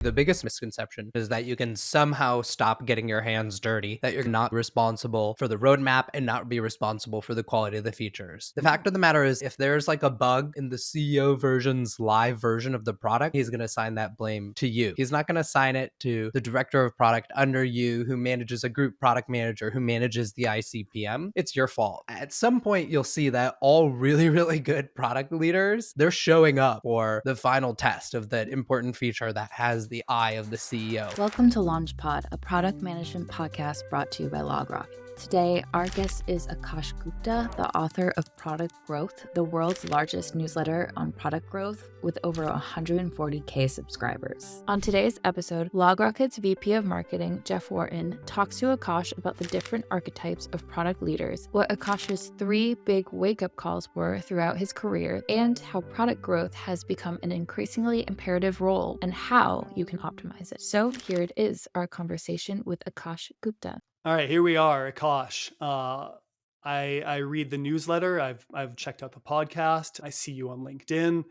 The biggest misconception is that you can somehow stop getting your hands dirty, that you're not responsible for the roadmap and not be responsible for the quality of the features. The fact of the matter is, if there's like a bug in the CEO version's live version of the product, he's going to assign that blame to you. He's not going to assign it to the director of product under you who manages a group product manager who manages the ICPM. It's your fault. At some point, you'll see that all really, really good product leaders, they're showing up for the final test of that important feature that has the eye of the CEO. Welcome to LaunchPod, a product management podcast brought to you by LogRocket. Today, our guest is Aakash Gupta, the author of Product Growth, the world's largest newsletter on product growth with over 140K subscribers. On today's episode, LogRocket's VP of Marketing, Jeff Wharton, talks to Akash about the different archetypes of product leaders, what Akash's 3 big wake-up calls were throughout his career, and how product growth has become an increasingly imperative role and how you can optimize it. So here it is, our conversation with Aakash Gupta. All right, here we are, Akash. I read the newsletter. I've checked out the podcast. I see you on LinkedIn.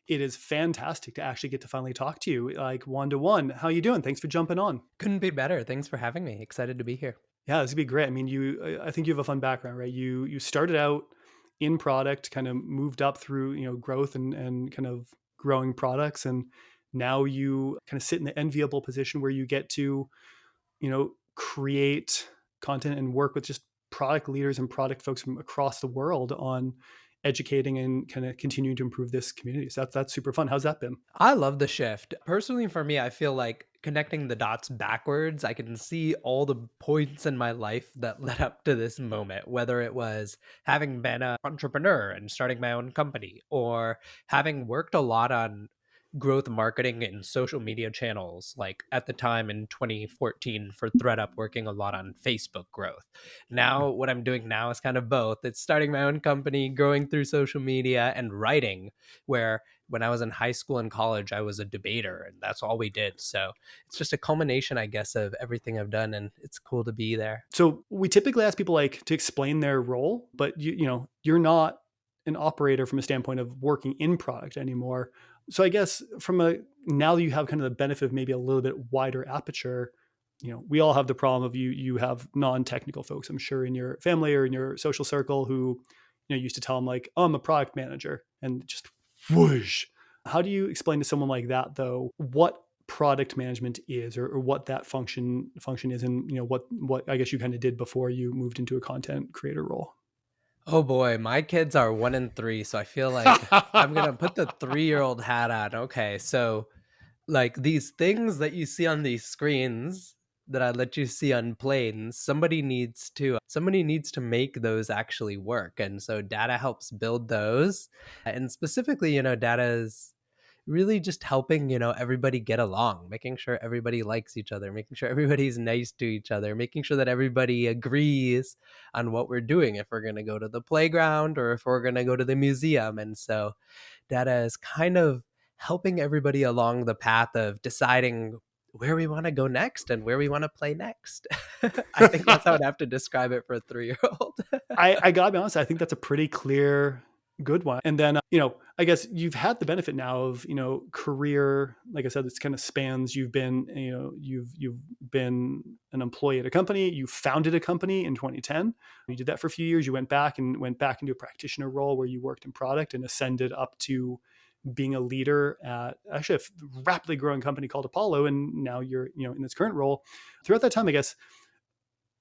It is fantastic to actually get to finally talk to you, like one-to-one. How you doing? Thanks for jumping on. Couldn't be better. Thanks for having me. Excited to be here. Yeah, this would be great. I mean, I think you have a fun background, right? You started out in product, kind of moved up through growth and kind of growing products, and now you kind of sit in the enviable position where you get to create content and work with just product leaders and product folks from across the world on educating and kind of continuing to improve this community. So that's super fun. How's that been? I love the shift. Personally, for me, I feel like connecting the dots backwards, I can see all the points in my life that led up to this moment, whether it was having been an entrepreneur and starting my own company, or having worked a lot on growth marketing and social media channels, like at the time in 2014 for threadUp, working a lot on Facebook growth. Now what I'm doing now is kind of both. It's starting my own company, growing through social media, and writing, where when I was in high school and college, I was a debater and that's all we did. So it's just a culmination, I guess, of everything I've done, and it's cool to be there. So we typically ask people like to explain their role, but you're not an operator from a standpoint of working in product anymore. So I guess now that you have kind of the benefit of maybe a little bit wider aperture, we all have the problem of you have non-technical folks, I'm sure, in your family or in your social circle who, used to tell them like, oh, I'm a product manager, and just whoosh. How do you explain to someone like that though, what product management is or what that function is, and what I guess you kind of did before you moved into a content creator role? Oh boy, my kids are 1 and 3, so I feel like I'm gonna put the 3-year-old hat on. Okay, so like these things that you see on these screens that I let you see on planes, somebody needs to make those actually work. And so data helps build those. And specifically, data is really just helping, everybody get along, making sure everybody likes each other, making sure everybody's nice to each other, making sure that everybody agrees on what we're doing, if we're going to go to the playground or if we're going to go to the museum. And so data is kind of helping everybody along the path of deciding where we want to go next and where we want to play next. I think that's how I'd have to describe it for a 3-year-old. I gotta be honest, I think that's a pretty clear, good one. And then, I guess you've had the benefit now of, career, like I said, this kind of spans, you've been an employee at a company, you founded a company in 2010. You did that for a few years. You went back into a practitioner role where you worked in product and ascended up to being a leader at actually a rapidly growing company called Apollo. And now you're, in this current role. Throughout that time, I guess,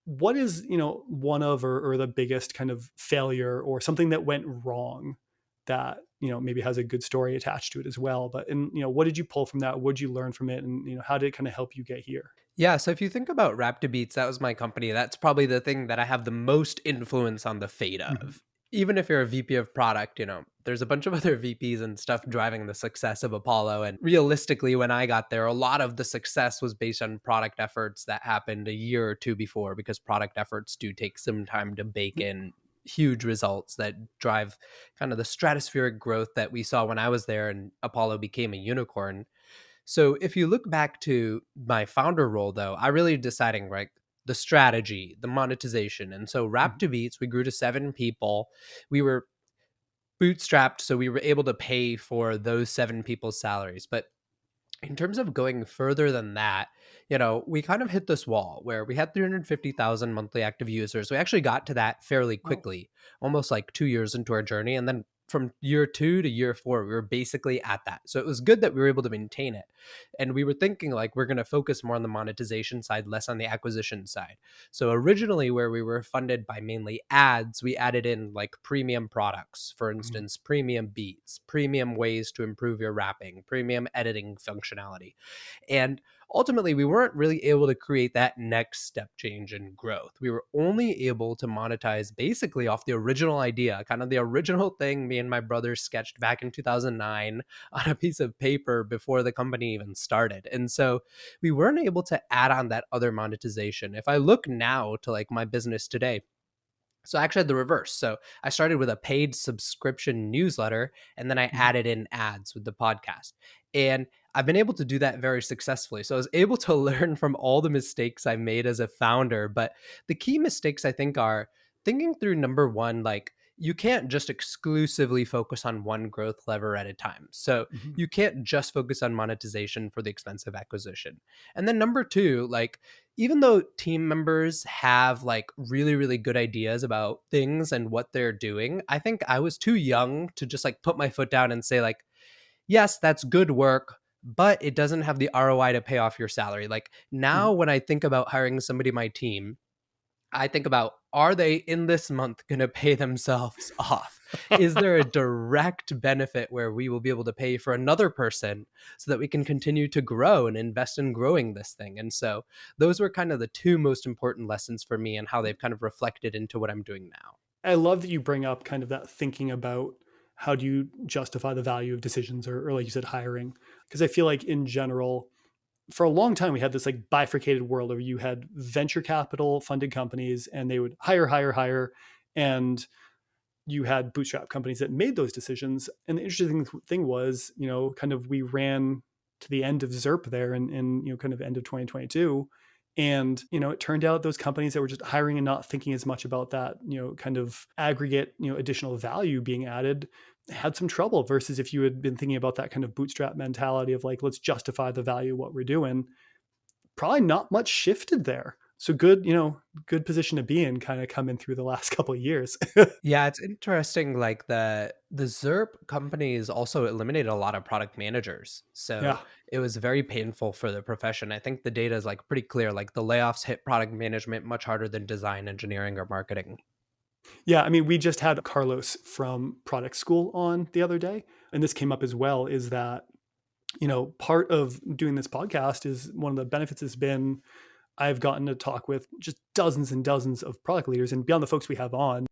what is, one of or the biggest kind of failure or something that went wrong that, maybe has a good story attached to it as well? But, what did you pull from that? What did you learn from it? And, how did it kind of help you get here? Yeah, so if you think about Rap to Beats, that was my company. That's probably the thing that I have the most influence on the fate of. Mhm. Even if you're a VP of product, there's a bunch of other VPs and stuff driving the success of Apollo. And realistically, when I got there, a lot of the success was based on product efforts that happened a year or two before, because product efforts do take some time to bake in huge results that drive kind of the stratospheric growth that we saw when I was there and Apollo became a unicorn. So if you look back to my founder role, though, I really deciding, right, the strategy, the monetization. And so Rap to Beats, we grew to 7 people. We were bootstrapped, so we were able to pay for those 7 people's salaries. But In terms of going further than that, we kind of hit this wall where we had 350,000 monthly active users. We actually got to that fairly Oh. quickly, almost like 2 years into our journey. And then from year 2 to year 4, we were basically at that. So it was good that we were able to maintain it. And we were thinking like we're going to focus more on the monetization side, less on the acquisition side. So originally, where we were funded by mainly ads, we added in like premium products, for Mhm. instance, premium beats, premium ways to improve your wrapping, premium editing functionality. And ultimately, we weren't really able to create that next step change in growth. We were only able to monetize basically off the original idea, kind of the original thing me and my brother sketched back in 2009 on a piece of paper before the company even started. And so we weren't able to add on that other monetization. If I look now to like my business today, so I actually had the reverse. So I started with a paid subscription newsletter and then I Mhm. added in ads with the podcast. And I've been able to do that very successfully. So I was able to learn from all the mistakes I made as a founder. But the key mistakes I think are thinking through number one, like you can't just exclusively focus on one growth lever at a time. So Mhm. you can't just focus on monetization for the expense of acquisition. And then number two, like even though team members have like really, really good ideas about things and what they're doing, I think I was too young to just like put my foot down and say, like, yes, that's good work, but it doesn't have the ROI to pay off your salary. Like now, Mhm. when I think about hiring somebody on my team, I think about, are they in this month going to pay themselves off? Is there a direct benefit where we will be able to pay for another person so that we can continue to grow and invest in growing this thing? And so those were kind of the two most important lessons for me and how they've kind of reflected into what I'm doing now. I love that you bring up kind of that thinking about how do you justify the value of decisions or like you said, hiring. Because I feel like in general, for a long time we had this like bifurcated world where you had venture capital funded companies and they would hire, and you had bootstrap companies that made those decisions. And the interesting thing was, kind of we ran to the end of ZERP there in kind of end of 2022. And, it turned out those companies that were just hiring and not thinking as much about that, kind of aggregate, additional value being added had some trouble versus if you had been thinking about that kind of bootstrap mentality of like, let's justify the value of what we're doing, probably not much shifted there. So good, good position to be in kind of coming through the last couple of years. Yeah, it's interesting. Like the ZERP companies also eliminated a lot of product managers. So Yeah. it was very painful for the profession. I think the data is like pretty clear. Like the layoffs hit product management much harder than design, engineering, or marketing. Yeah, I mean, we just had Carlos from product school on the other day, and this came up as well, is that, part of doing this podcast is one of the benefits has been I've gotten to talk with just dozens and dozens of product leaders, and beyond the folks we have on,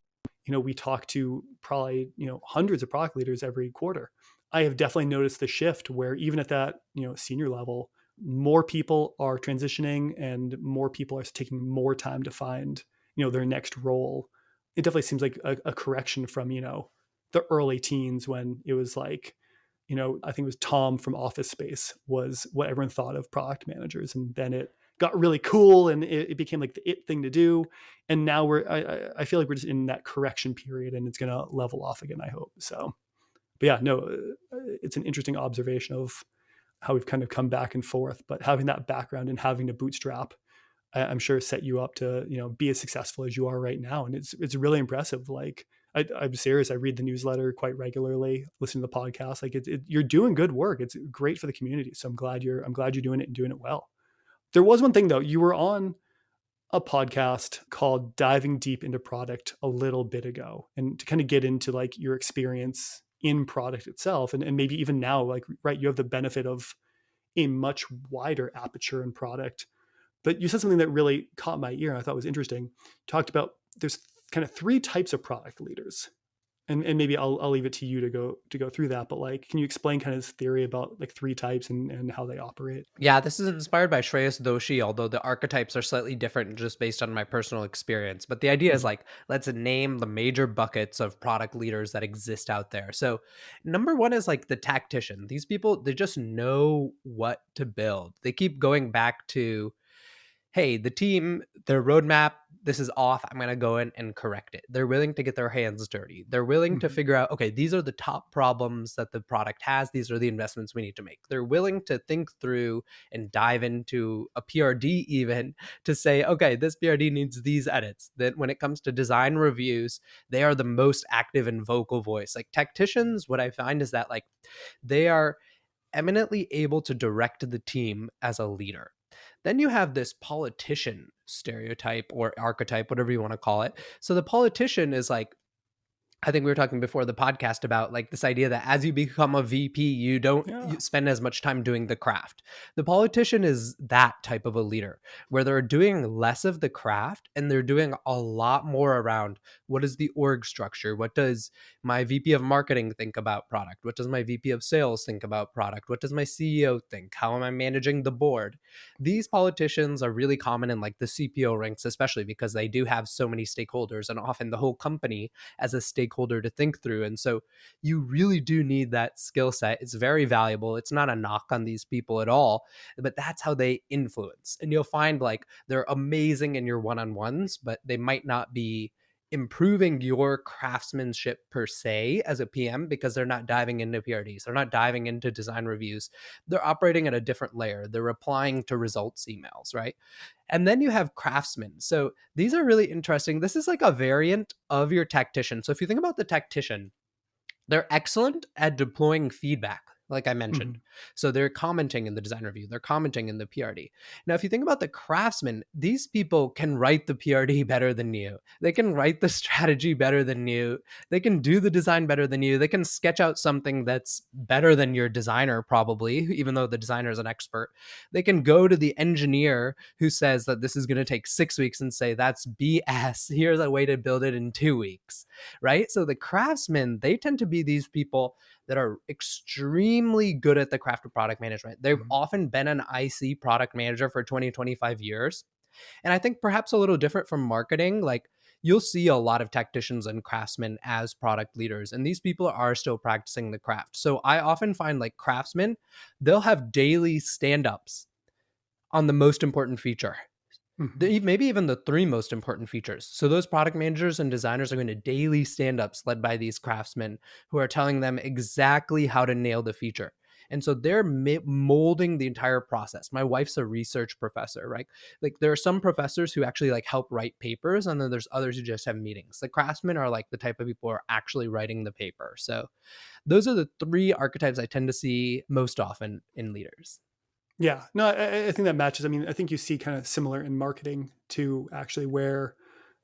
we talk to probably, hundreds of product leaders every quarter. I have definitely noticed the shift where even at that, senior level, more people are transitioning and more people are taking more time to find, their next role. It definitely seems like a correction from, the early teens when it was like, I think it was Tom from Office Space was what everyone thought of product managers. And then it got really cool and it became like the it thing to do. And now I feel like we're just in that correction period and it's going to level off again, I hope. So, but yeah, no, it's an interesting observation of how we've kind of come back and forth, but having that background and having to bootstrap, I'm sure set you up to, be as successful as you are right now. And it's really impressive. Like I'm serious. I read the newsletter quite regularly, listen to the podcast. Like you're doing good work. It's great for the community. So I'm glad you're doing it and doing it well. There was one thing though, you were on a podcast called Diving Deep into Product a little bit ago, and to kind of get into like your experience in product itself. And maybe even now, like, right, you have the benefit of a much wider aperture in product. But you said something that really caught my ear and I thought was interesting. You talked about there's kind of three types of product leaders. And maybe I'll leave it to you to go through that. But like, can you explain kind of this theory about like three types and how they operate? Yeah, this is inspired by Shreyas Doshi, although the archetypes are slightly different just based on my personal experience. But the idea is Mhm. like, let's name the major buckets of product leaders that exist out there. So, number one is like the tactician. These people, they just know what to build. They keep going back to hey, the team, their roadmap, this is off. I'm going to go in and correct it. They're willing to get their hands dirty. They're willing to Mhm. figure out, okay, these are the top problems that the product has. These are the investments we need to make. They're willing to think through and dive into a PRD even to say, okay, this PRD needs these edits. That when it comes to design reviews, they are the most active and vocal voice. Like tacticians, what I find is that like they are eminently able to direct the team as a leader. Then you have this politician stereotype or archetype, whatever you want to call it. So the politician is like, I think we were talking before the podcast about like this idea that as you become a VP, you don't Yeah. spend as much time doing the craft. The politician is that type of a leader where they're doing less of the craft and they're doing a lot more around what is the org structure? What does my VP of marketing think about product? What does my VP of sales think about product? What does my CEO think? How am I managing the board? These politicians are really common in like the CPO ranks, especially because they do have so many stakeholders and often the whole company as a stakeholder to think through. And so you really do need that skill set. It's very valuable. It's not a knock on these people at all, but that's how they influence. And you'll find like they're amazing in your one-on-ones, but they might not be improving your craftsmanship per se as a PM because they're not diving into PRDs. They're not diving into design reviews. They're operating at a different layer. They're replying to results emails, right? And then you have craftsmen. So these are really interesting. This is like a variant of your tactician. So if you think about the tactician, they're excellent at deploying feedback, like I mentioned. Mhm. So they're commenting in the design review, they're commenting in the PRD. Now, if you think about the craftsmen, these people can write the PRD better than you. They can write the strategy better than you. They can do the design better than you. They can sketch out something that's better than your designer, probably, even though the designer is an expert. They can go to the engineer who says that this is going to take 6 weeks and say, that's BS. Here's a way to build it in 2 weeks, right? So the craftsmen, they tend to be these people that are extremely good at the craft of product management. They've Mhm. often been an IC product manager for 20, 25 years. And I think perhaps a little different from marketing, like you'll see a lot of tacticians and craftsmen as product leaders, and these people are still practicing the craft. So I often find like craftsmen, they'll have daily stand ups on the most important feature, Mhm. maybe even the three most important features. So those product managers and designers are going to daily stand-ups led by these craftsmen who are telling them exactly how to nail the feature. And so they're molding the entire process. My wife's a research professor, right? Like there are some professors who actually like help write papers, and then there's others who just have meetings. The craftsmen are like the type of people who are actually writing the paper. So those are the three archetypes I tend to see most often in leaders. Yeah, no, I think that matches. I mean, I think you see kind of similar in marketing too, actually, where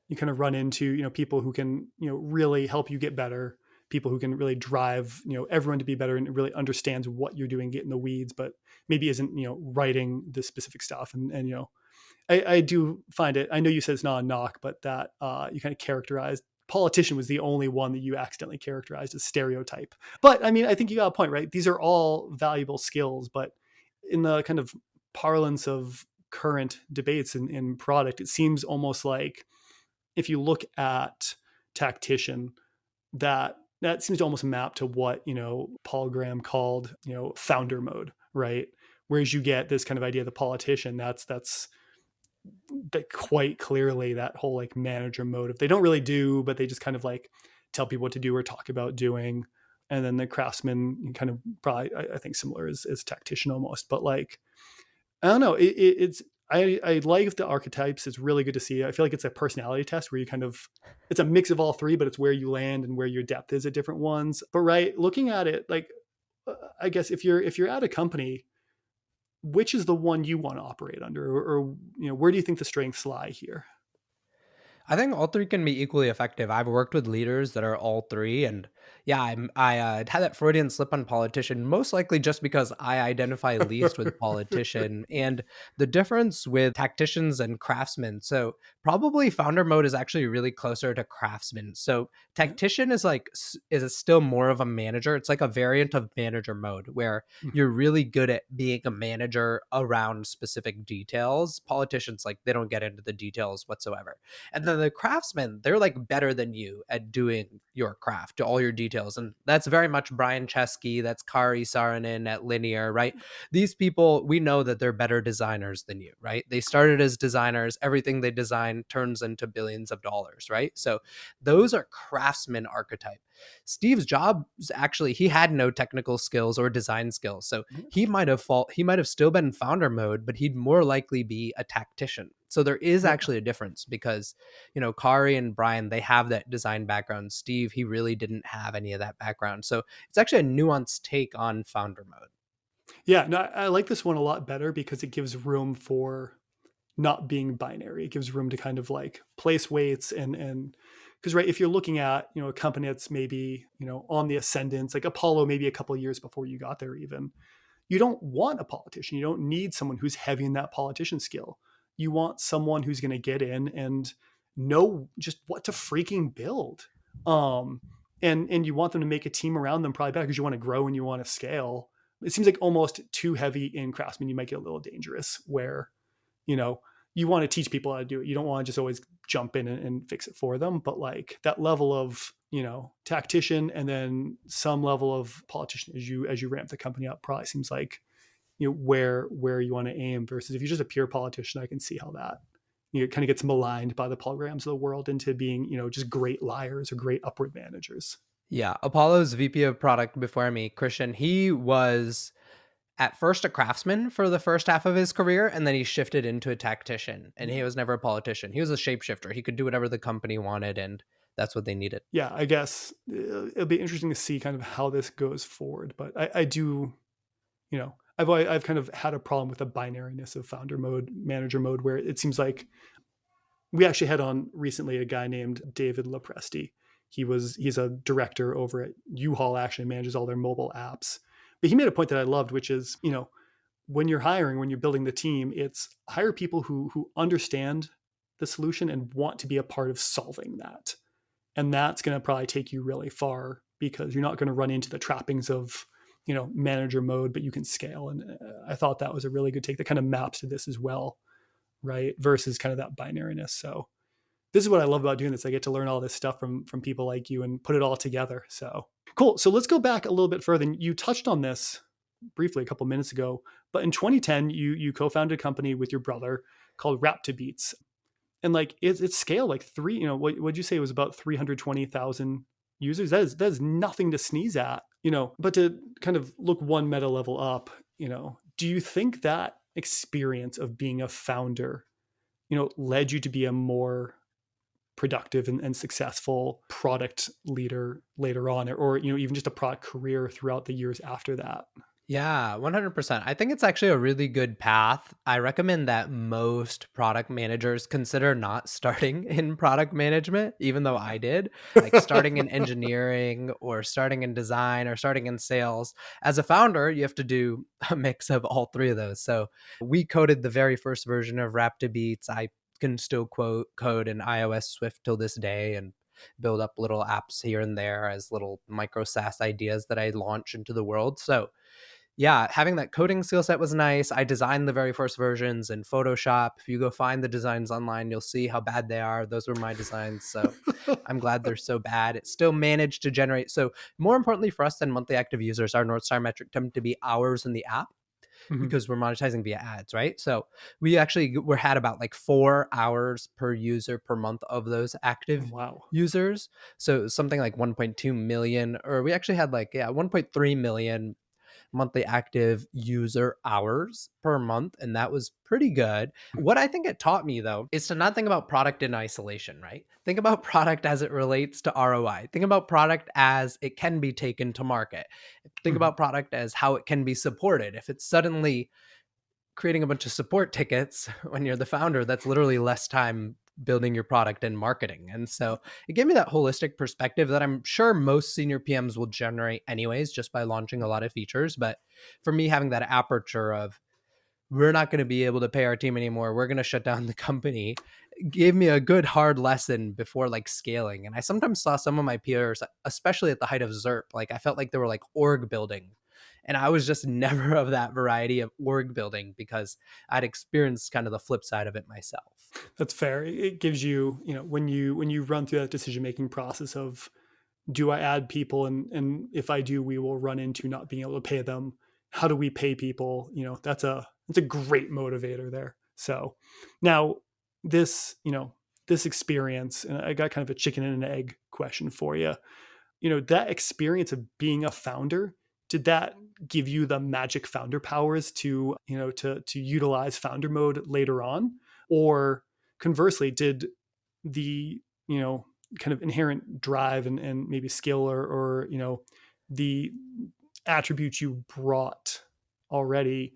you kind of run into, people who can, really help you get better, people who can really drive, everyone to be better and really understands what you're doing, get in the weeds, but maybe isn't, writing the specific stuff. And I do find it, I know you said it's not a knock, but that you kind of characterized politician was the only one that you accidentally characterized as stereotype. But I mean, I think you got a point, right? These are all valuable skills, but in the kind of parlance of current debates in product, it seems almost like if you look at tactician, that seems to almost map to what Paul Graham called founder mode, right? Whereas you get this kind of idea of the politician, that's that quite clearly that whole like manager mode. If they don't really do, but they just kind of like tell people what to do or talk about doing. And then the craftsman kind of probably I think similar as tactician almost, but like I don't know. It's I like the archetypes. It's really good to see. I feel like it's a personality test where you kind of it's a mix of all three, but it's where you land and where your depth is at different ones. But right, looking at it, like I guess if you're at a company, which is the one you want to operate under, or where do you think the strengths lie here? I think all three can be equally effective. I've worked with leaders that are all three, and yeah, I had that Freudian slip on politician, most likely just because I identify least with politician, and the difference with tacticians and craftsmen. So probably founder mode is actually really closer to craftsman. So Yeah. tactician is like still more of a manager. It's like a variant of manager mode where you're really good at being a manager around specific details. Politicians like they don't get into the details whatsoever. And then the craftsmen, they're like better than you at doing your craft. All you're details. And that's very much Brian Chesky, that's Kari Saarinen at Linear, right? These people, we know that they're better designers than you, right? They started as designers. Everything they design turns into billions of dollars, right? So those are craftsman archetype. Steve Jobs, actually, he had no technical skills or design skills. So he might have still been in founder mode, but he'd more likely be a tactician. So there is Yeah. actually a difference because, Kari and Brian, they have that design background. Steve, he really didn't have any of that background. So it's actually a nuanced take on founder mode. Yeah, no, I like this one a lot better because it gives room for not being binary. It gives room to kind of like place weights and because right, if you're looking at, a company that's maybe, on the ascendance, like Apollo, maybe a couple of years before you got there even, you don't want a politician. You don't need someone who's heavy in that politician skill. You want someone who's going to get in and know just what to freaking build. Um, and you want them to make a team around them probably better because you want to grow and you want to scale. It seems like almost too heavy in craftsman. You might get a little dangerous where, you know, you want to teach people how to do it. You don't want to just always jump in and fix it for them. But like that level of, tactician and then some level of politician as you ramp the company up probably seems like, where you want to aim versus if you're just a pure politician, I can see how that, it kind of gets maligned by the programs of the world into being, just great liars or great upward managers. Yeah. Apollo's VP of product before me, Christian, he was at first a craftsman for the first half of his career, and then he shifted into a tactician, and he was never a politician. He was a shapeshifter. He could do whatever the company wanted, and that's what they needed. Yeah, I guess it'll be interesting to see kind of how this goes forward. But I do, I've kind of had a problem with the binariness of founder mode, manager mode, where it seems like we actually had on recently a guy named David Lopresti. He's a director over at U-Haul, actually manages all their mobile apps. But he made a point that I loved, which is, when you're hiring, when you're building the team, it's hire people who understand the solution and want to be a part of solving that. And that's going to probably take you really far because you're not going to run into the trappings of, manager mode, but you can scale. And I thought that was a really good take that kind of maps to this as well, right? Versus kind of that binariness. So this is what I love about doing this. I get to learn all this stuff from people like you and put it all together. So cool. So let's go back a little bit further. You touched on this briefly a couple minutes ago, but in 2010, you co-founded a company with your brother called Rap to Beats. And like it's scaled like what'd you say it was about 320,000 users? That is nothing to sneeze at, but to kind of look one meta level up, do you think that experience of being a founder, led you to be a more productive and successful product leader later on, or even just a product career throughout the years after that? Yeah, 100%. I think it's actually a really good path. I recommend that most product managers consider not starting in product management, even though I did, like starting in engineering or starting in design or starting in sales. As a founder, you have to do a mix of all three of those. So we coded the very first version of Rap to Beats. I can still code in iOS Swift till this day and build up little apps here and there as little micro SaaS ideas that I launch into the world. So yeah, having that coding skill set was nice. I designed the very first versions in Photoshop. If you go find the designs online, you'll see how bad they are. Those were my designs. So I'm glad they're so bad. It still managed to generate. So more importantly for us than monthly active users, our North Star metric tend to be hours in the app Mhm. because we're monetizing via ads, right? So we actually had about like 4 hours per user per month of those active Wow. users. So something like 1.2 million, or we actually had 1.3 million monthly active user hours per month, and that was pretty good. What I think it taught me though is to not think about product in isolation, right? Think about product as it relates to ROI. Think about product as it can be taken to market. Think Mhm. about product as how it can be supported. If it's suddenly creating a bunch of support tickets when you're the founder, that's literally less time building your product and marketing. And so it gave me that holistic perspective that I'm sure most senior PMs will generate anyways, just by launching a lot of features. But for me, having that aperture of we're not going to be able to pay our team anymore, we're going to shut down the company, gave me a good hard lesson before like scaling. And I sometimes saw some of my peers, especially at the height of ZERP, like I felt like they were like org building. And I was just never of that variety of org building because I'd experienced kind of the flip side of it myself. That's fair. It gives you, when you run through that decision making process of do I add people? And if I do, we will run into not being able to pay them. How do we pay people? That's a great motivator there. So now this experience, and I got kind of a chicken and an egg question for you. That experience of being a founder, did that give you the magic founder powers to utilize founder mode later on? Or conversely, did the kind of inherent drive and maybe skill or the attributes you brought already,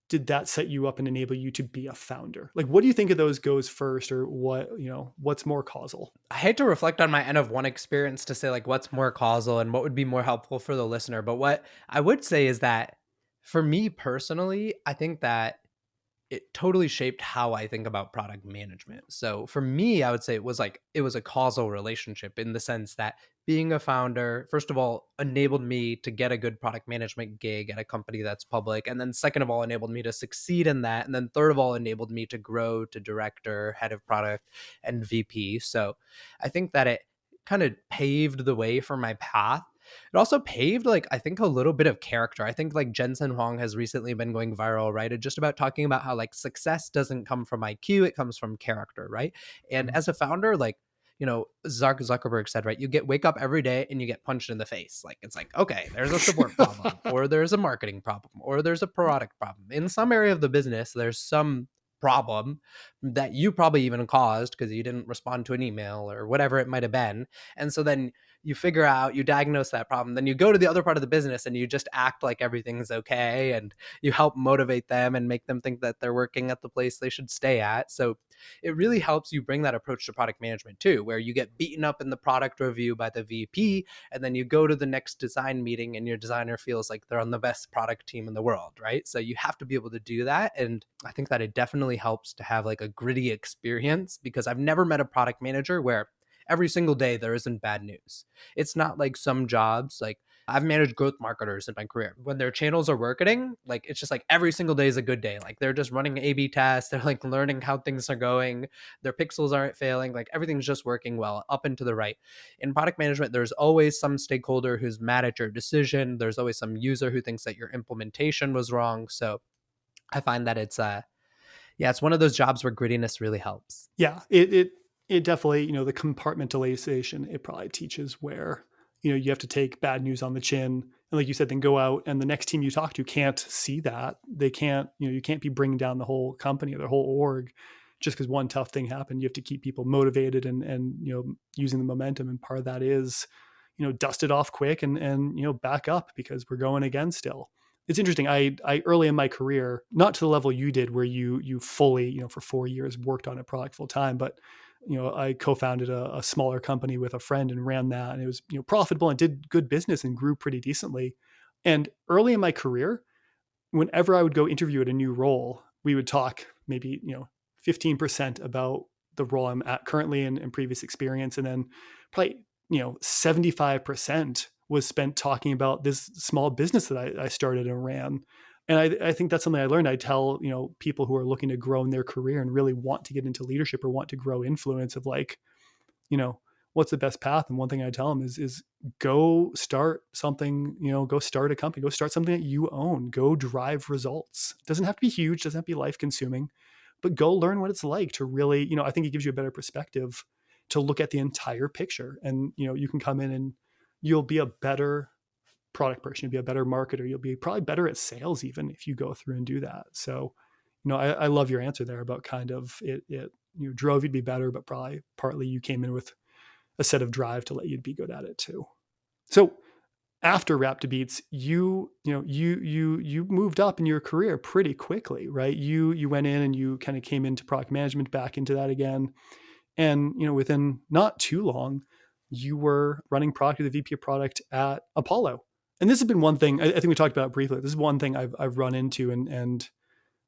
did that set you up and enable you to be a founder? Like, what do you think of those goes first, or what's more causal? I hate to reflect on my N of one experience to say like what's more causal and what would be more helpful for the listener. But what I would say is that for me personally, I think that it totally shaped how I think about product management. So for me, I would say it was a causal relationship in the sense that being a founder, first of all, enabled me to get a good product management gig at a company that's public. And then second of all, enabled me to succeed in that. And then third of all, enabled me to grow to director, head of product, and VP. So I think that it kind of paved the way for my path. It also paved, like, I think a little bit of character. I think like Jensen Huang has recently been going viral, right? And just about talking about how like success doesn't come from IQ, it comes from character, right? And as a founder, like, Zuckerberg said, right, you wake up every day and you get punched in the face. Like, it's like, okay, there's a support problem, or there's a marketing problem, or there's a product problem. In some area of the business, there's some problem that you probably even caused because you didn't respond to an email or whatever it might have been. And so then you diagnose that problem, then you go to the other part of the business and you just act like everything's okay, and you help motivate them and make them think that they're working at the place they should stay at. So it really helps you bring that approach to product management too, where you get beaten up in the product review by the VP, and then you go to the next design meeting and your designer feels like they're on the best product team in the world, right? So you have to be able to do that. And I think that it definitely helps to have like a gritty experience, because I've never met a product manager where every single day there isn't bad news. It's not like some jobs, like I've managed growth marketers in my career. When their channels are working, like it's just like every single day is a good day. Like they're just running A/B tests. They're like learning how things are going. Their pixels aren't failing. Like everything's just working well up and to the right. In product management, there's always some stakeholder who's mad at your decision. There's always some user who thinks that your implementation was wrong. So I find that it's one of those jobs where grittiness really helps. Yeah, it definitely, the compartmentalization, it probably teaches where, you have to take bad news on the chin. And like you said, then go out and the next team you talk to can't see that. They can't, you can't be bringing down the whole company or the whole org just because one tough thing happened. You have to keep people motivated and using the momentum. And part of that is, dust it off quick and back up, because we're going again still. It's interesting. I early in my career, not to the level you did where you fully, for 4 years worked on a product full time, but I co-founded a smaller company with a friend and ran that, and it was profitable and did good business and grew pretty decently. And early in my career, whenever I would go interview at a new role, we would talk maybe 15% about the role I'm at currently and previous experience, and then probably 75% was spent talking about this small business that I started and ran. And I think that's something I learned. I tell, people who are looking to grow in their career and really want to get into leadership or want to grow influence of like, what's the best path? And one thing I tell them is go start something, go start a company, go start something that you own, go drive results. It doesn't have to be huge, doesn't have to be life consuming, but go learn what it's like to really, I think it gives you a better perspective to look at the entire picture. And, you can come in and you'll be a better product person, you'll be a better marketer, you'll be probably better at sales even if you go through and do that. So, I love your answer there about kind of it drove you to be better, but probably partly you came in with a set of drive to let you be good at it too. So after Rap to Beats, you moved up in your career pretty quickly, right? You went in and you kind of came into product management, back into that again. And, within not too long, you were running product, the VP of product at Apollo. And this has been one thing I think we talked about briefly. This is one thing I've run into and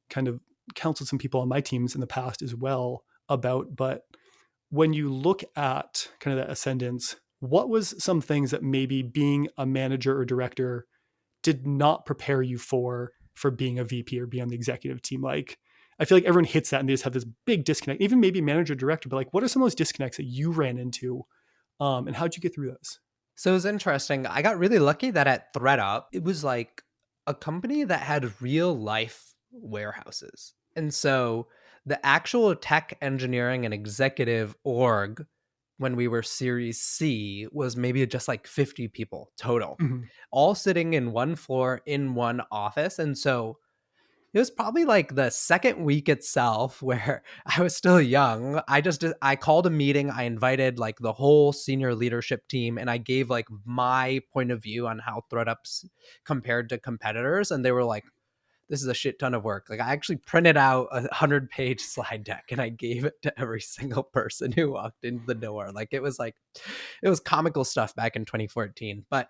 kind of counseled some people on my teams in the past as well about. But when you look at kind of that ascendance, what was some things that maybe being a manager or director did not prepare you for being a VP or being on the executive team? Like, I feel like everyone hits that and they just have this big disconnect, even maybe manager, director, but like, what are some of those disconnects that you ran into? And how'd you get through those? So it was interesting. I got really lucky that at threadUp, it was like a company that had real life warehouses. And so the actual tech engineering and executive org when we were Series C was maybe just like 50 people total, Mhm. all sitting in one floor in one office. And so it was probably like the second week itself where I was still young. I called a meeting. I invited like the whole senior leadership team and I gave like my point of view on how threadUps compared to competitors. And they were like, this is a shit ton of work. Like I actually printed out a 100-page slide deck and I gave it to every single person who walked into the door. Like it was comical stuff back in 2014, but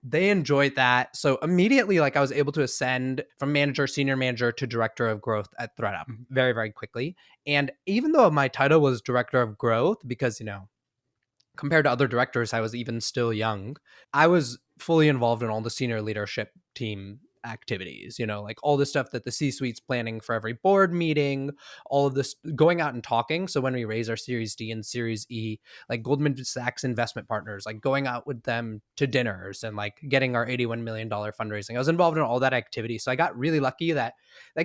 they enjoyed that. So immediately, like I was able to ascend from manager, senior manager to director of growth at threadUp Mhm. very, very quickly. And even though my title was director of growth, because, compared to other directors, I was even still young. I was fully involved in all the senior leadership team activities, like all the stuff that the C-suite's planning for every board meeting, all of this going out and talking. So when we raise our Series D and Series E, like Goldman Sachs investment partners, like going out with them to dinners and like getting our $81 million fundraising. I was involved in all that activity. So I got really lucky that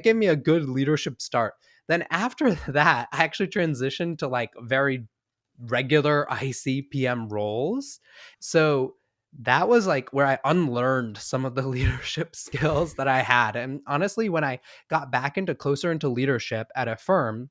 gave me a good leadership start. Then after that, I actually transitioned to like very regular ICPM roles. So that was like where I unlearned some of the leadership skills that I had. And honestly, when I got back into closer into leadership at Affirm,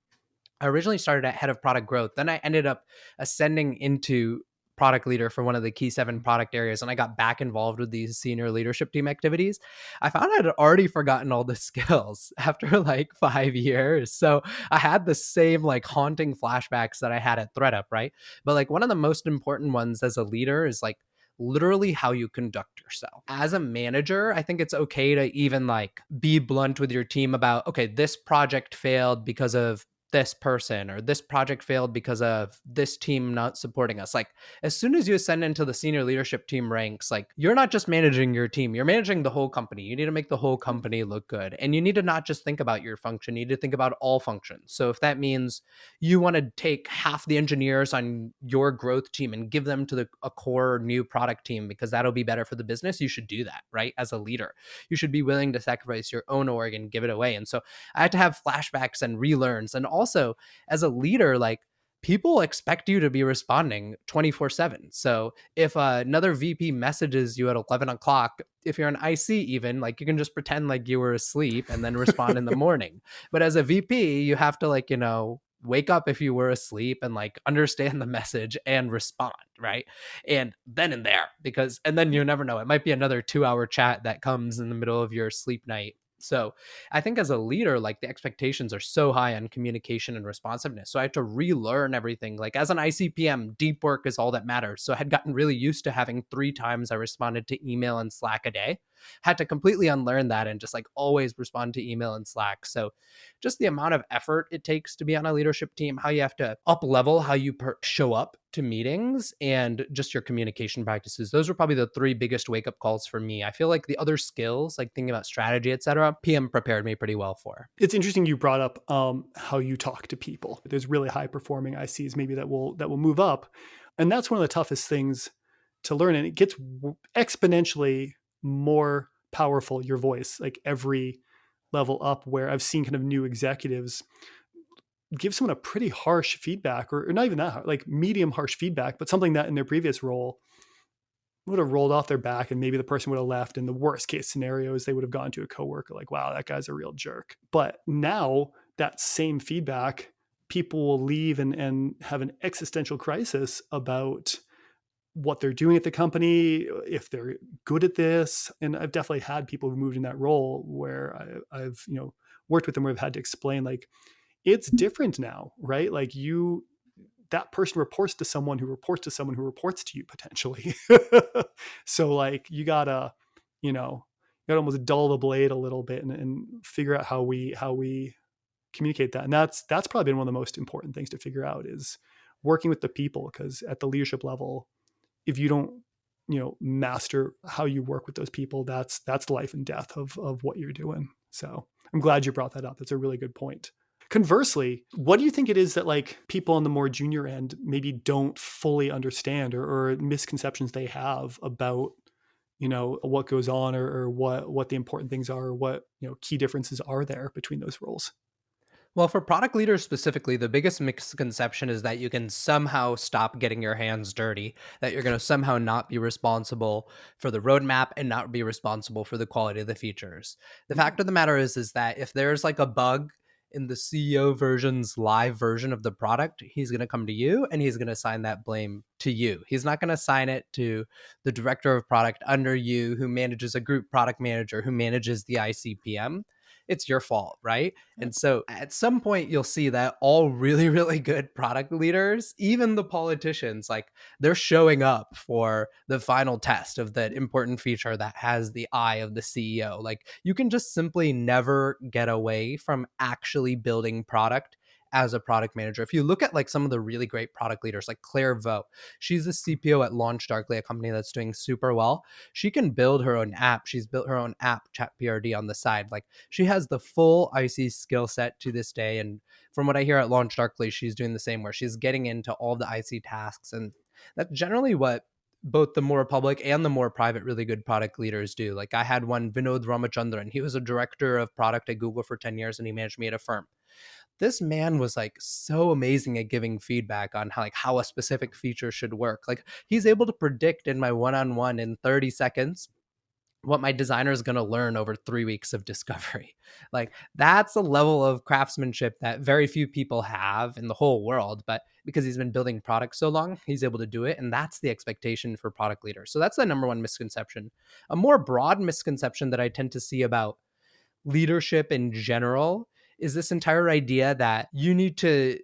I originally started at head of product growth. Then I ended up ascending into product leader for one of the key 7 product areas. And I got back involved with these senior leadership team activities. I found I'd already forgotten all the skills after like 5 years. So I had the same like haunting flashbacks that I had at threadUp, right? But like one of the most important ones as a leader is like literally how you conduct yourself. As a manager, I think it's okay to even like be blunt with your team about, okay, this project failed because of this person, or this project failed because of this team not supporting us. Like as soon as you ascend into the senior leadership team ranks, like you're not just managing your team, you're managing the whole company. You need to make the whole company look good. And you need to not just think about your function, you need to think about all functions. So if that means you want to take half the engineers on your growth team and give them to a core new product team because that'll be better for the business, you should do that, right? As a leader, you should be willing to sacrifice your own org and give it away. And so I had to have flashbacks and relearns. And also as a leader, like people expect you to be responding 24/7. So if another VP messages you at 11 o'clock, if you're an IC even, like you can just pretend like you were asleep and then respond in the morning. But as a VP, you have to like, wake up if you were asleep and like understand the message and respond, right? And then and there, and then you never know, it might be another 2-hour chat that comes in the middle of your sleep night. So I think as a leader, like the expectations are so high on communication and responsiveness. So I had to relearn everything. Like as an ICPM, deep work is all that matters. So I had gotten really used to having 3 times I responded to email and Slack a day. Had to completely unlearn that and just like always respond to email and Slack. So just the amount of effort it takes to be on a leadership team, how you have to up level how you show up to meetings, and just your communication practices. Those were probably the 3 biggest wake up calls for me. I feel like the other skills, like thinking about strategy, etc., PM prepared me pretty well for. It's interesting you brought up how you talk to people. There's really high performing ICs maybe that will move up, and that's one of the toughest things to learn. And it gets exponentially more powerful, your voice, like every level up. Where I've seen kind of new executives give someone a pretty harsh feedback, or not even that, like medium harsh feedback, but something that in their previous role would have rolled off their back, and maybe the person would have left. In the worst case scenarios, they would have gone to a coworker like, wow, that guy's a real jerk. But now that same feedback, people will leave and have an existential crisis about what they're doing at the company, if they're good at this. And I've definitely had people who moved in that role where I've worked with them where I've had to explain, like, it's different now, right? Like that person reports to someone who reports to someone who reports to you potentially. So like you gotta almost dull the blade a little bit and figure out how we communicate that. And that's probably been one of the most important things to figure out, is working with the people. Because at the leadership level, if you don't master how you work with those people, that's the life and death of what you're doing. So I'm glad you brought that up. That's a really good point. Conversely, what do you think it is that like people on the more junior end maybe don't fully understand, or misconceptions they have about, what goes on, or what the important things are, or what, key differences are there between those roles? Well, for product leaders specifically, the biggest misconception is that you can somehow stop getting your hands dirty, that you're going to somehow not be responsible for the roadmap and not be responsible for the quality of the features. The Mm. fact of the matter is that if there's like a bug in the CEO version's live version of the product, he's going to come to you and he's going to assign that blame to you. He's not going to assign it to the director of product under you who manages a group product manager who manages the ICPM. It's your fault, right? And so at some point, you'll see that all really, really good product leaders, even the politicians, like they're showing up for the final test of that important feature that has the eye of the CEO. Like you can just simply never get away from actually building product as a product manager. If you look at like some of the really great product leaders, like Claire Vo, she's the CPO at LaunchPod, a company that's doing super well. She can build her own app. She's built her own app, ChatPRD, on the side. Like she has the full IC skill set to this day. And from what I hear at Launch Darkly, she's doing the same, where she's getting into all the IC tasks. And that's generally what both the more public and the more private really good product leaders do. Like I had one, Vinod Ramachandran. He was a director of product at Google for 10 years and he managed me at Affirm. This man was like so amazing at giving feedback on how a specific feature should work. Like he's able to predict in my one-on-one in 30 seconds what my designer is going to learn over 3 weeks of discovery. Like that's a level of craftsmanship that very few people have in the whole world, but because he's been building products so long, he's able to do it. And that's the expectation for product leaders. So that's the number one misconception. A more broad misconception that I tend to see about leadership in general is this entire idea that you need to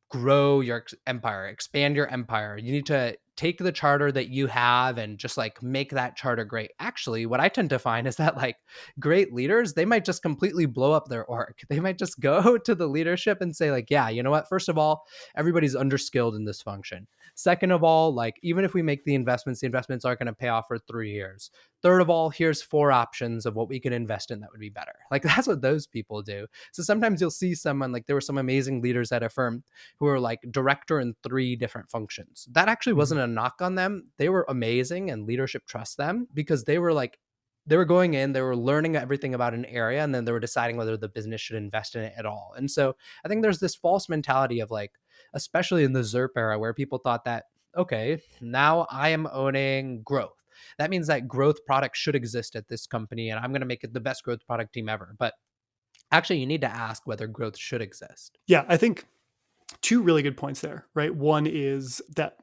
grow your empire, expand your empire. You need to take the charter that you have and just like make that charter great. Actually, what I tend to find is that like great leaders, they might just completely blow up their org. They might just go to the leadership and say like, yeah, you know what? First of all, everybody's underskilled in this function. Second of all, like even if we make the investments aren't going to pay off for 3 years. Third of all, here's 4 options of what we can invest in that would be better. Like that's what those people do. So sometimes you'll see someone like there were some amazing leaders at Affirm who are like director in 3 different functions. That actually wasn't a knock on them. They were amazing and leadership trusts them because they were going in, they were learning everything about an area, and then they were deciding whether the business should invest in it at all. And so I think there's this false mentality of like, especially in the ZERP era, where people thought that, okay, now I am owning growth. That means that growth products should exist at this company, and I'm going to make it the best growth product team ever. But actually, you need to ask whether growth should exist. Yeah, I think 2 really good points there, right? One is that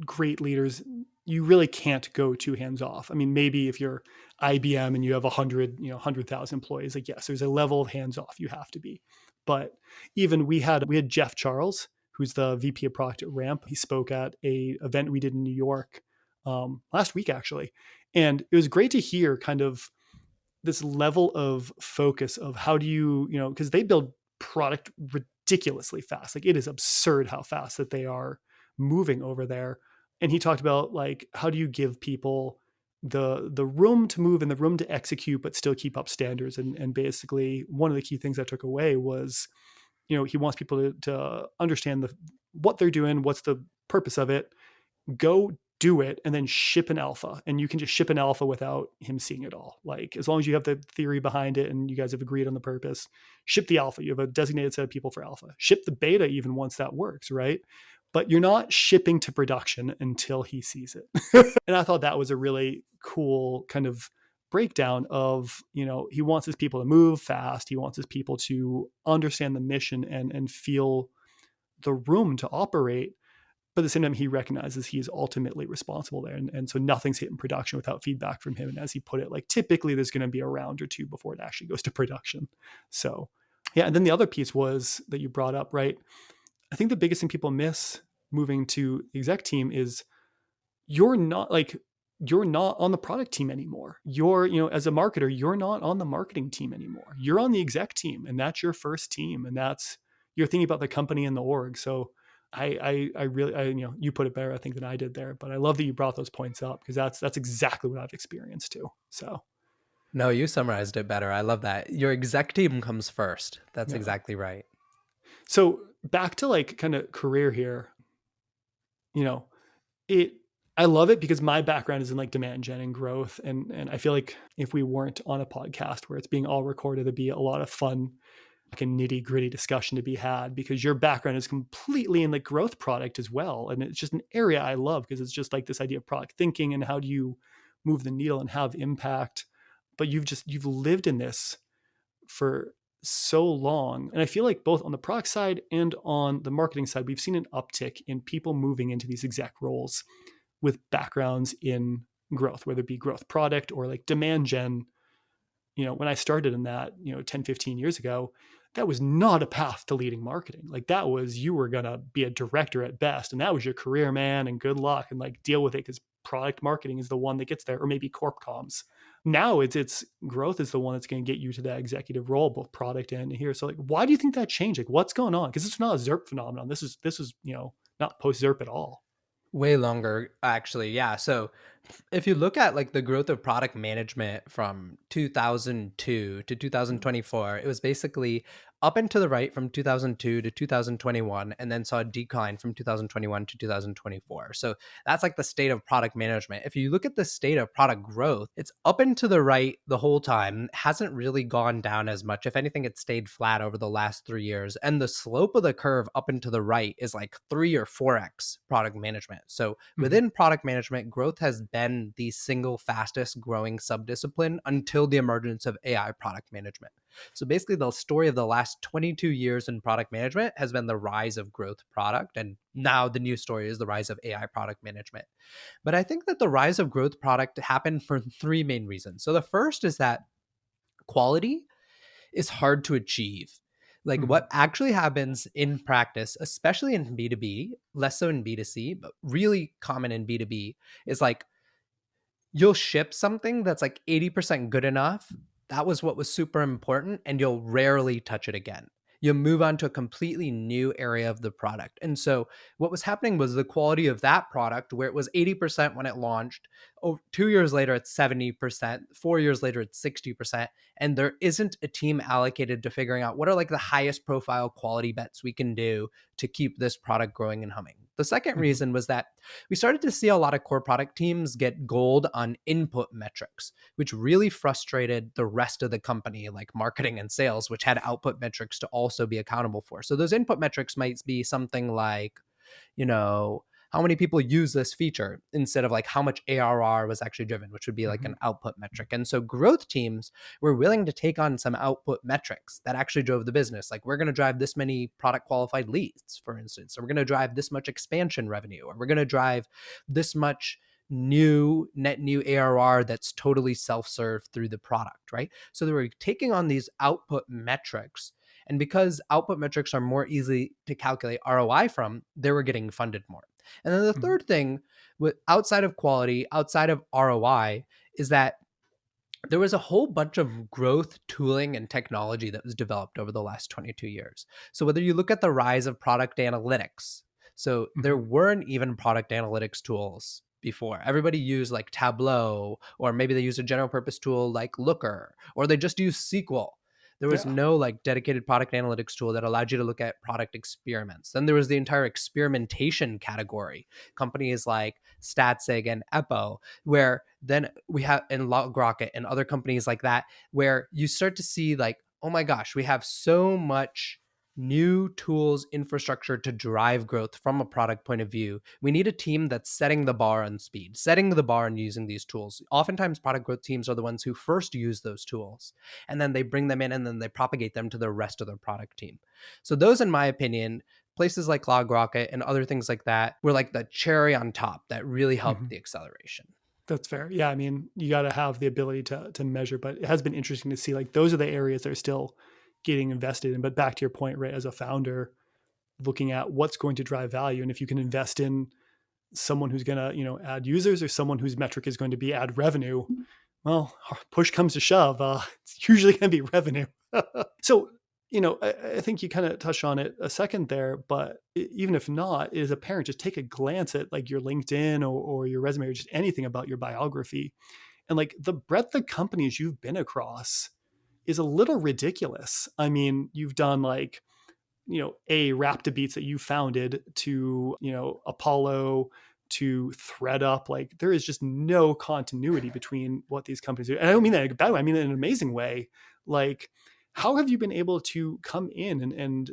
great leaders, you really can't go too hands off. I mean, maybe if you're IBM and you have 100,000 employees, like yes, there's a level of hands off you have to be. But even we had Jeff Charles, who's the VP of product at Ramp. He spoke at a event we did in New York last week actually, and it was great to hear kind of this level of focus of how do you, because they build product ridiculously fast. Like it is absurd how fast that they are moving over there. And he talked about like, how do you give people the room to move and the room to execute, but still keep up standards. And basically one of the key things I took away was, he wants people to understand what they're doing, what's the purpose of it, go do it, and then ship an alpha. And you can just ship an alpha without him seeing it all. Like as long as you have the theory behind it and you guys have agreed on the purpose, ship the alpha. You have a designated set of people for alpha. Ship the beta even once that works, right? But you're not shipping to production until he sees it. And I thought that was a really cool kind of breakdown of, he wants his people to move fast. He wants his people to understand the mission and feel the room to operate. But at the same time, he recognizes he is ultimately responsible there. And so nothing's hitting production without feedback from him. And as he put it, like typically there's going to be a round or 2 before it actually goes to production. So yeah. And then the other piece was that you brought up, right? I think the biggest thing people miss moving to the exec team is you're not on the product team anymore. You're, as a marketer, you're not on the marketing team anymore. You're on the exec team, and that's your first team. And you're thinking about the company and the org. So I really, you put it better, I think, than I did there, but I love that you brought those points up because that's exactly what I've experienced too. So. No, you summarized it better. I love that. Your exec team comes first. That's exactly right. So back to like kind of career here, you know, it, I love it because my background is in like demand gen and growth. And I feel like if we weren't on a podcast where it's being all recorded, it'd be a lot of fun, like a nitty gritty discussion to be had, because your background is completely in like growth product as well. And it's just an area I love because it's just like this idea of product thinking and how do you move the needle and have impact. But you've lived in this for so long. And I feel like both on the product side and on the marketing side, we've seen an uptick in people moving into these exec roles with backgrounds in growth, whether it be growth product or like demand gen. When I started in that, 10, 15 years ago, that was not a path to leading marketing. Like that was, you were going to be a director at best. And that was your career, man. And good luck and like deal with it, because product marketing is the one that gets there, or maybe corp comms. Now it's growth is the one that's going to get you to that executive role, both product and here. So like, why do you think that changed? Like what's going on? Because it's not a ZERP phenomenon. This is, not post ZERP at all. Way longer, actually. Yeah. So if you look at like the growth of product management from 2002 to 2024, it was basically up and to the right from 2002 to 2021, and then saw a decline from 2021 to 2024. So that's like the state of product management. If you look at the state of product growth, it's up and to the right the whole time, hasn't really gone down as much. If anything, it stayed flat over the last 3 years. And the slope of the curve up and to the right is like 3 or 4x product management. So within product management, growth has been the single fastest growing subdiscipline until the emergence of AI product management. So basically, the story of the last 22 years in product management has been the rise of growth product. And now the new story is the rise of AI product management. But I think that the rise of growth product happened for 3 main reasons. So the first is that quality is hard to achieve. Like what actually happens in practice, especially in B2B, less so in B2C, but really common in B2B, is like you'll ship something that's like 80% good enough. That was what was super important, and you'll rarely touch it again. You'll move on to a completely new area of the product. And so what was happening was the quality of that product, where it was 80% when it launched, 2 years later, it's 70%, 4 years later, it's 60%. And there isn't a team allocated to figuring out what are like the highest profile quality bets we can do to keep this product growing and humming. The second reason was that we started to see a lot of core product teams get gold on input metrics, which really frustrated the rest of the company, like marketing and sales, which had output metrics to also be accountable for. So those input metrics might be something like, how many people use this feature, instead of like how much ARR was actually driven, which would be like an output metric. And so growth teams were willing to take on some output metrics that actually drove the business. Like we're going to drive this many product qualified leads, for instance, or we're going to drive this much expansion revenue, or we're going to drive this much net new ARR that's totally self-serve through the product, right? So they were taking on these output metrics. And because output metrics are more easy to calculate ROI from, they were getting funded more. And then the third thing, outside of quality, outside of ROI, is that there was a whole bunch of growth tooling and technology that was developed over the last 22 years. So whether you look at the rise of product analytics, so there weren't even product analytics tools before. Everybody used like Tableau, or maybe they used a general purpose tool like Looker, or they just used SQL. There was no like dedicated product analytics tool that allowed you to look at product experiments. Then there was the entire experimentation category, companies like Statsig and Eppo, where then we have in LogRocket and other companies like that, where you start to see like, oh my gosh, we have so much new tools, infrastructure to drive growth from a product point of view. We need a team that's setting the bar on speed, setting the bar on using these tools. Oftentimes, product growth teams are the ones who first use those tools, and then they bring them in and then they propagate them to the rest of their product team. So those, in my opinion, places like LogRocket and other things like that were like the cherry on top that really helped the acceleration. That's fair. Yeah. I mean, you got to have the ability to measure, but it has been interesting to see like those are the areas that are still getting invested in. But back to your point, right, as a founder, looking at what's going to drive value. And if you can invest in someone who's going to, add users, or someone whose metric is going to be add revenue, well, push comes to shove, it's usually going to be revenue. So, I think you kind of touched on it a second there, but even if not, it is apparent, just take a glance at like your LinkedIn or your resume, or just anything about your biography. And like the breadth of companies you've been across is a little ridiculous. I mean, you've done like Rap to Beats that you founded to, Apollo to threadUp, like there is just no continuity between what these companies do. And I don't mean that in a bad way, I mean that in an amazing way. Like, how have you been able to come in and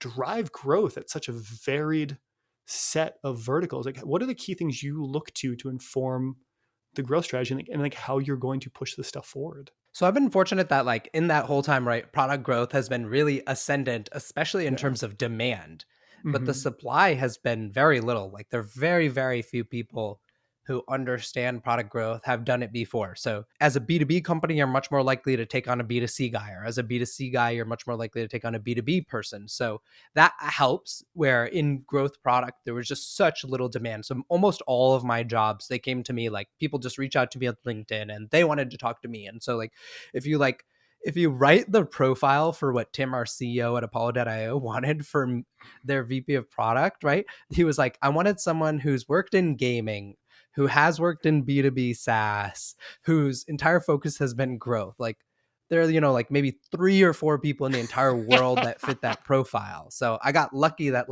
drive growth at such a varied set of verticals? Like, what are the key things you look to inform the growth strategy, and how you're going to push this stuff forward? So I've been fortunate that like in that whole time, right, product growth has been really ascendant, especially in Yeah. terms of demand. But the Mm-hmm. supply has been very little. Like there are very, very few people who understand product growth, have done it before. So as a B2B company, you're much more likely to take on a B2C guy, or as a B2C guy, you're much more likely to take on a B2B person. So that helps, where in growth product, there was just such little demand. So almost all of my jobs, they came to me, like people just reach out to me on LinkedIn and they wanted to talk to me. And so if you like, if you write the profile for what Tim, our CEO at Apollo.io, wanted for their VP of product, right? He was like, I wanted someone who's worked in gaming, who has worked in B2B SaaS, whose entire focus has been growth. Like there are, like maybe 3 or 4 people in the entire world that fit that profile. So I got lucky that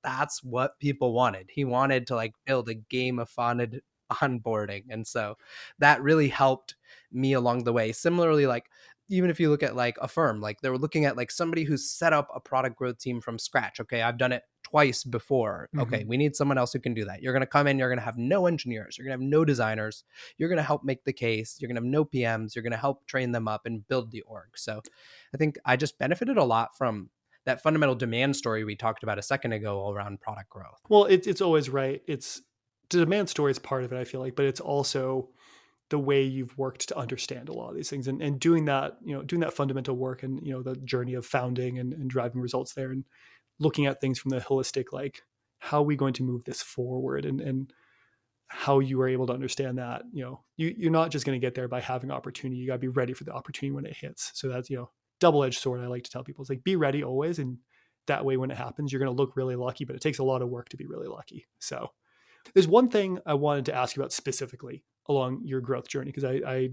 that's what people wanted. He wanted to like build a gamified onboarding. And so that really helped me along the way. Similarly, like even if you look at like Affirm, like they were looking at like somebody who's set up a product growth team from scratch. Okay, I've done it twice before. Okay, Mm-hmm. we need someone else who can do that. You're going to come in, you're going to have no engineers, you're going to have no designers, you're going to help make the case, you're going to have no PMs, you're going to help train them up and build the org. So I think I just benefited a lot from that fundamental demand story we talked about a second ago around product growth. Well, it's always right. It's the demand story is part of it, I feel like, but it's also the way you've worked to understand a lot of these things, and doing that, doing that fundamental work, and the journey of founding and driving results there, and looking at things from the holistic, like how are we going to move this forward, and how you are able to understand that, you're not just going to get there by having opportunity. You got to be ready for the opportunity when it hits. So that's, double-edged sword. I like to tell people, it's like, be ready always. And that way, when it happens, you're going to look really lucky, but it takes a lot of work to be really lucky. So there's one thing I wanted to ask you about specifically along your growth journey, because I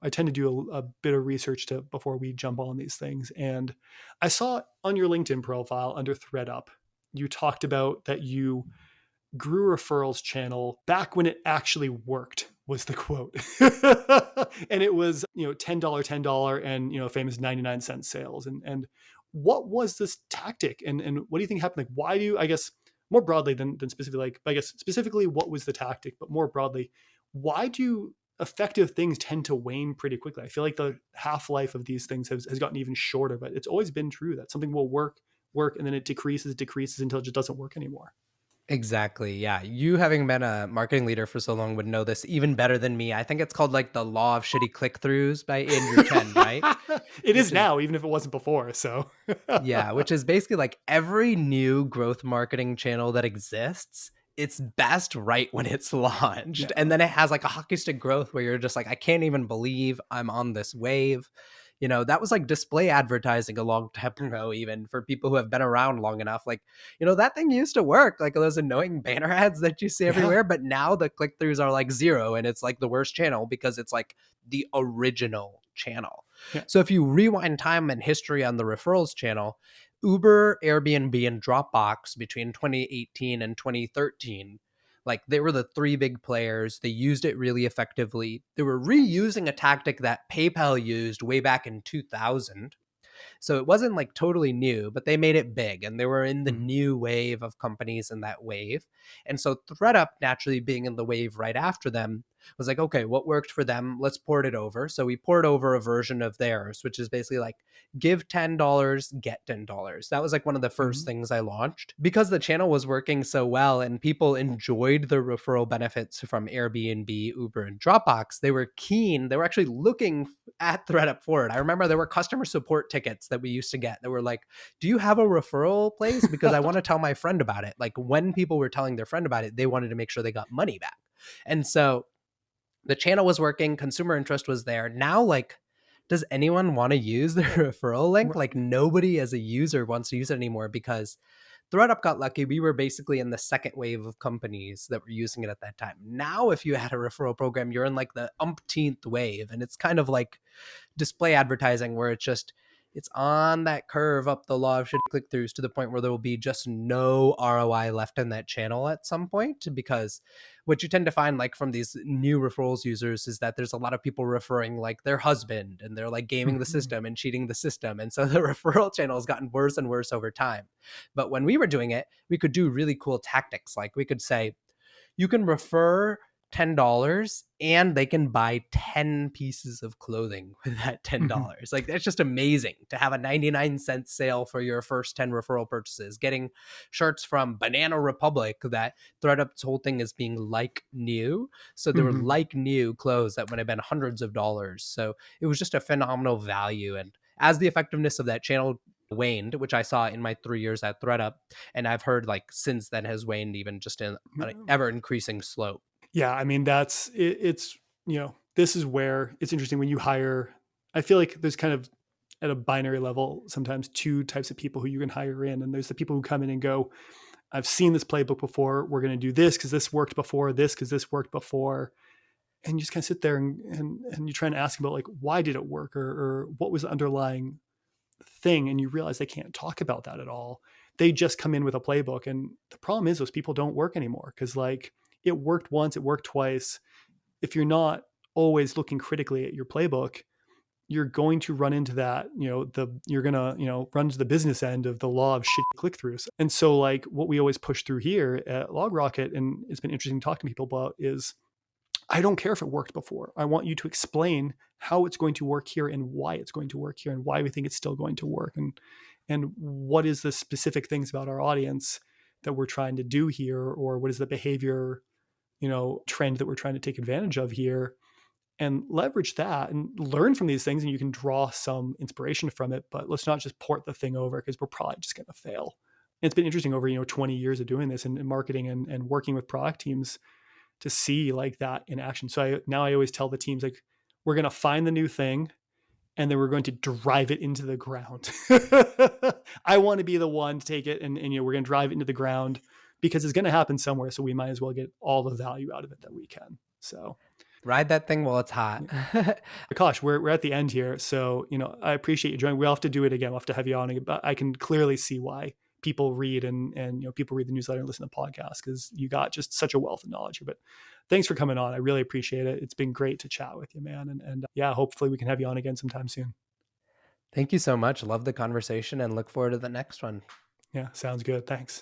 tend to do a bit of research before we jump on these things. And I saw on your LinkedIn profile under threadUp, you talked about that you grew a referrals channel back when it actually worked, was the quote. And it was, $10, and, famous 99-cent sales. And what was this tactic? And what do you think happened? Like, why do you, I guess, more broadly than specifically, like, I guess specifically, what was the tactic, but more broadly, why do effective things tend to wane pretty quickly? I feel like the half-life of these things has gotten even shorter, but it's always been true that something will work, and then it decreases until it just doesn't work anymore. Exactly. Yeah. You, having been a marketing leader for so long, would know this even better than me. I think it's called like the law of shitty click throughs by Andrew Chen, right? It is Which is, now, even if it wasn't before. So, yeah, which is basically like every new growth marketing channel that exists, it's best right when it's launched. yeah. And then it has like a hockey stick growth where you're just like, I can't even believe I'm on this wave. That was like display advertising a long time ago, even for people who have been around long enough. Like, that thing used to work, like those annoying banner ads that you see Yeah. everywhere. But now the click throughs are like 0, and it's like the worst channel because it's like the original channel. Yeah. So if you rewind time and history on the referrals channel, Uber, Airbnb, and Dropbox between 2018 and 2013, like they were the 3 big players. They used it really effectively. They were reusing a tactic that PayPal used way back in 2000. So it wasn't like totally new, but they made it big, and they were in the Mhm. new wave of companies in that wave. And so threadUp, naturally being in the wave right after them, was like, okay, what worked for them? Let's port it over. So we poured over a version of theirs, which is basically like give $10, get $10. That was like one of the first Mhm. things I launched because the channel was working so well and people enjoyed the referral benefits from Airbnb, Uber, and Dropbox. They were keen. They were actually looking at threadUp for it. I remember there were customer support tickets that we used to get that were like, do you have a referral place? Because I want to tell my friend about it. Like when people were telling their friend about it, they wanted to make sure they got money back. And so the channel was working, consumer interest was there. Now, like, does anyone want to use the referral link? Like nobody as a user wants to use it anymore because threadUp got lucky. We were basically in the second wave of companies that were using it at that time. Now, if you had a referral program, you're in like the umpteenth wave. And it's kind of like display advertising where it's just it's on that curve up the law of shitty click-throughs to the point where there will be just no ROI left in that channel at some point. Because what you tend to find, like from these new referrals users, is that there's a lot of people referring like their husband, and they're like gaming the system and cheating the system. And so the referral channel has gotten worse and worse over time. But when we were doing it, we could do really cool tactics. Like we could say, you can refer $10 and they can buy 10 pieces of clothing with that $10. Like that's just amazing to have a 99-cent sale for your first 10 referral purchases. Getting shirts from Banana Republic, that threadup's whole thing is being like new. So they were like new clothes that would have been hundreds of dollars. So it was just a phenomenal value. And as the effectiveness of that channel waned, which I saw in my 3 years at threadUp, and I've heard like since then has waned even just in an ever increasing slope. Yeah, I mean, that's it, it's, this is where it's interesting when you hire. I feel like there's kind of at a binary level sometimes two types of people who you can hire in. And there's the people who come in and go, I've seen this playbook before. We're going to do this because this worked before, this because this worked before. And you just kind of sit there and you try and ask about like, why did it work, or what was the underlying thing? And you realize they can't talk about that at all. They just come in with a playbook. And the problem is those people don't work anymore because like, it worked once, it worked twice. If you're not always looking critically at your playbook, you're going to run into that, you're going to, run to the business end of the law of shitty click-throughs. And so like what we always push through here at LogRocket, and it's been interesting to talk to people about, is I don't care if it worked before. I want you to explain how it's going to work here and why it's going to work here and why we think it's still going to work. And what is the specific things about our audience that we're trying to do here, or what is the behavior trend that we're trying to take advantage of here, and leverage that and learn from these things. And you can draw some inspiration from it, but let's not just port the thing over because we're probably just going to fail. And it's been interesting over, 20 years of doing this and marketing and working with product teams to see like that in action. So I always tell the teams, like, we're going to find the new thing and then we're going to drive it into the ground. I want to be the one to take it and we're going to drive it into the ground, because it's going to happen somewhere. So we might as well get all the value out of it that we can. So ride that thing while it's hot. Akash, we're at the end here. So, I appreciate you joining. We'll have to do it again. We'll have to have you on again, but I can clearly see why people read and people read the newsletter and listen to the podcast, because you got just such a wealth of knowledge here. But thanks for coming on. I really appreciate it. It's been great to chat with you, man. And yeah, hopefully we can have you on again sometime soon. Thank you so much. Love the conversation and look forward to the next one. Yeah, sounds good. Thanks.